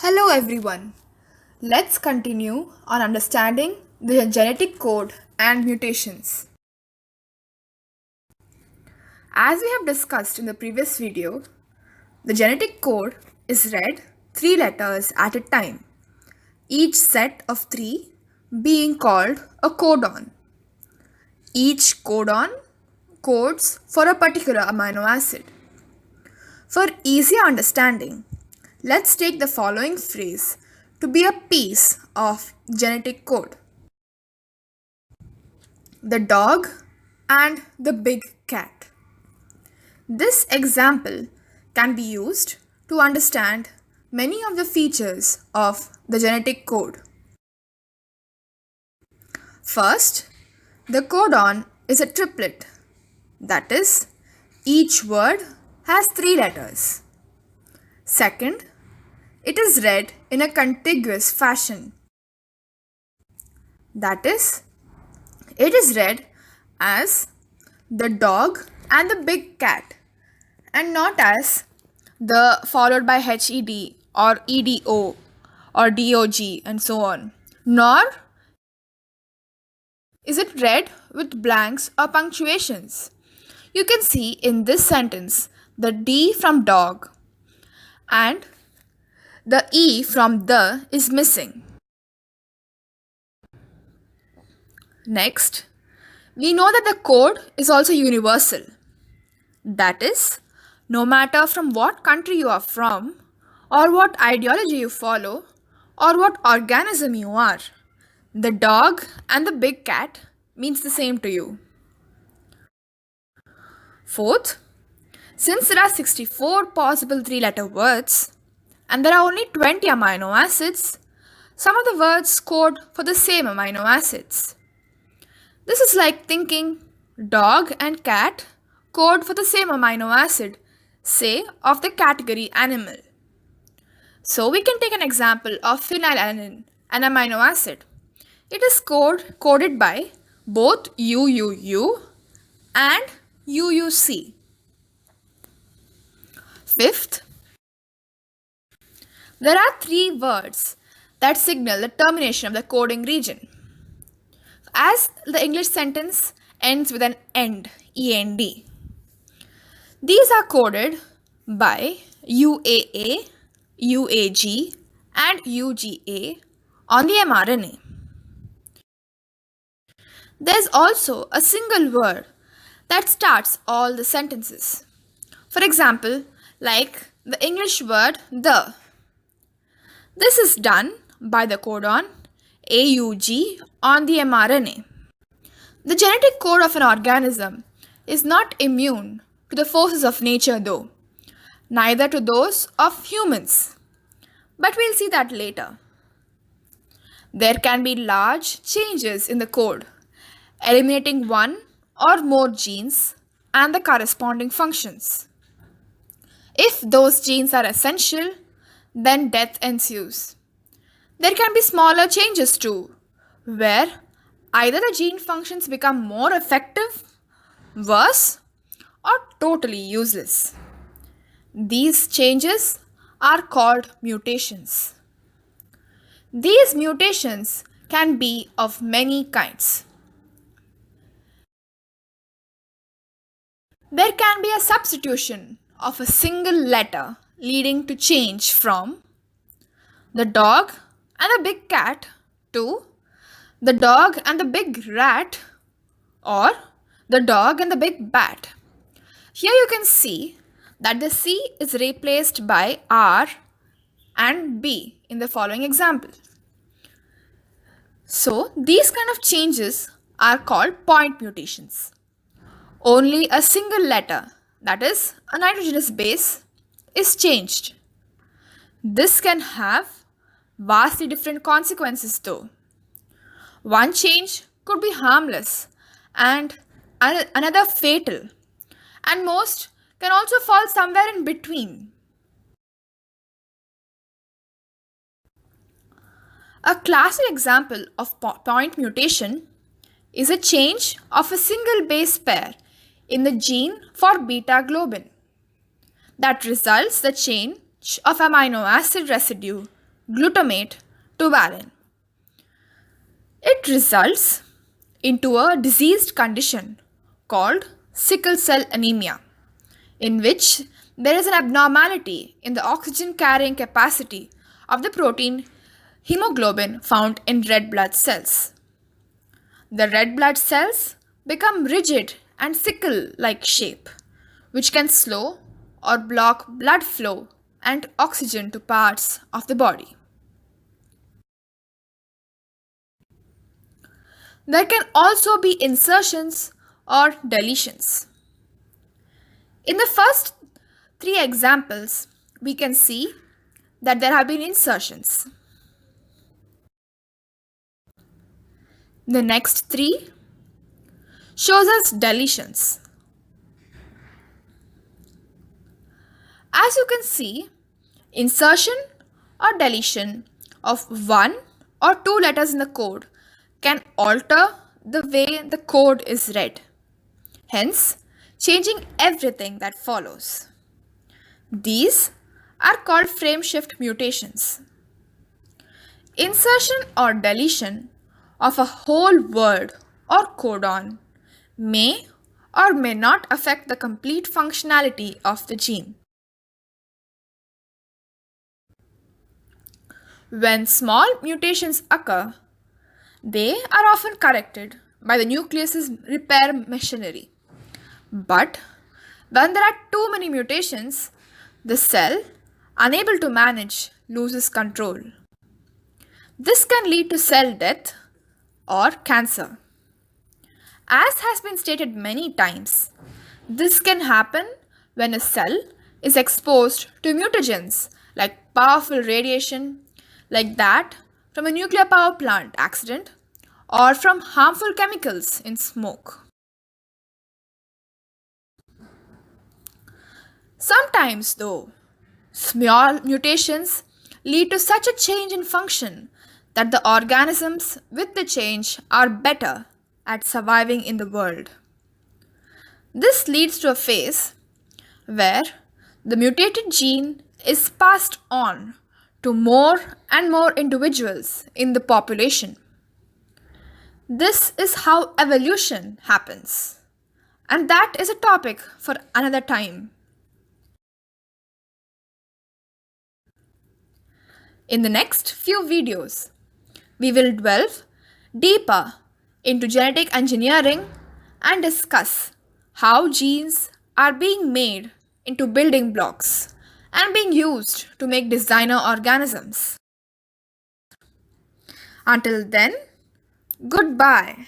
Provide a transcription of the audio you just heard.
Hello everyone. Let's continue on understanding the genetic code and mutations. As we have discussed in the previous video, the genetic code is read 3 letters at a time, each set of 3 being called a codon. Each codon codes for a particular amino acid. For easier understanding, let's take the following phrase to be a piece of genetic code. The dog and the big cat. This example can be used to understand many of the features of the genetic code. First, the codon is a triplet. That is, each word has 3 letters. Second, it is read in a contiguous fashion. That is, it is read as the dog and the big cat and not as the followed by HED or EDO or DOG and so on. Nor is it read with blanks or punctuations. You can see in this sentence the D from dog and the E from the is missing. Next, we know that the code is also universal. That is, no matter from what country you are from, or what ideology you follow, or what organism you are, the dog and the big cat means the same to you. Fourth, since there are 64 possible 3-letter words, and there are only 20 amino acids, some of the words code for the same amino acids. This is like thinking dog and cat code for the same amino acid, say of the category animal. So we can take an example of phenylalanine, an amino acid. It is coded by both UUU and UUC. Fifth, there are 3 words that signal the termination of the coding region. As the English sentence ends with an end, END. These are coded by UAA, UAG and UGA on the mRNA. There's also a single word that starts all the sentences. For example, like the English word the. This is done by the codon AUG on the mRNA. The genetic code of an organism is not immune to the forces of nature though, neither to those of humans. But we'll see that later. There can be large changes in the code, eliminating one or more genes and the corresponding functions. If those genes are essential, then death ensues. There can be smaller changes too, where either the gene functions become more effective, worse, or totally useless. These changes are called mutations. These mutations can be of many kinds. There can be a substitution of a single letter leading to change from the dog and the big cat to the dog and the big rat or the dog and the big bat. Here you can see that the C is replaced by R and B in the following example. So these kind of changes are called point mutations. Only a single letter, that is a nitrogenous base, is changed. This can have vastly different consequences though. One change could be harmless and another fatal, and most can also fall somewhere in between. A classic example of point mutation is a change of a single base pair in the gene for beta globin that results the change of amino acid residue glutamate to valine. It results into a diseased condition called sickle cell anemia, in which there is an abnormality in the oxygen carrying capacity of the protein hemoglobin found in red blood cells. The red blood cells become rigid and sickle like shape, which can slow or block blood flow and oxygen to parts of the body. There can also be insertions or deletions. In the first three examples, we can see that there have been insertions. The next three shows us deletions. As you can see, insertion or deletion of one or two letters in the code can alter the way the code is read, hence changing everything that follows. These are called frameshift mutations. Insertion or deletion of a whole word or codon may or may not affect the complete functionality of the gene. When small mutations occur, they are often corrected by the nucleus's repair machinery. But when there are too many mutations, the cell, unable to manage, loses control. This can lead to cell death or cancer. As has been stated many times, this can happen when a cell is exposed to mutagens like powerful radiation, like that from a nuclear power plant accident or from harmful chemicals in smoke. Sometimes, though, small mutations lead to such a change in function that the organisms with the change are better at surviving in the world. This leads to a phase where the mutated gene is passed on to more and more individuals in the population. This is how evolution happens, and that is a topic for another time. In the next few videos, we will delve deeper into genetic engineering and discuss how genes are being made into building blocks and being used to make designer organisms. Until then, goodbye.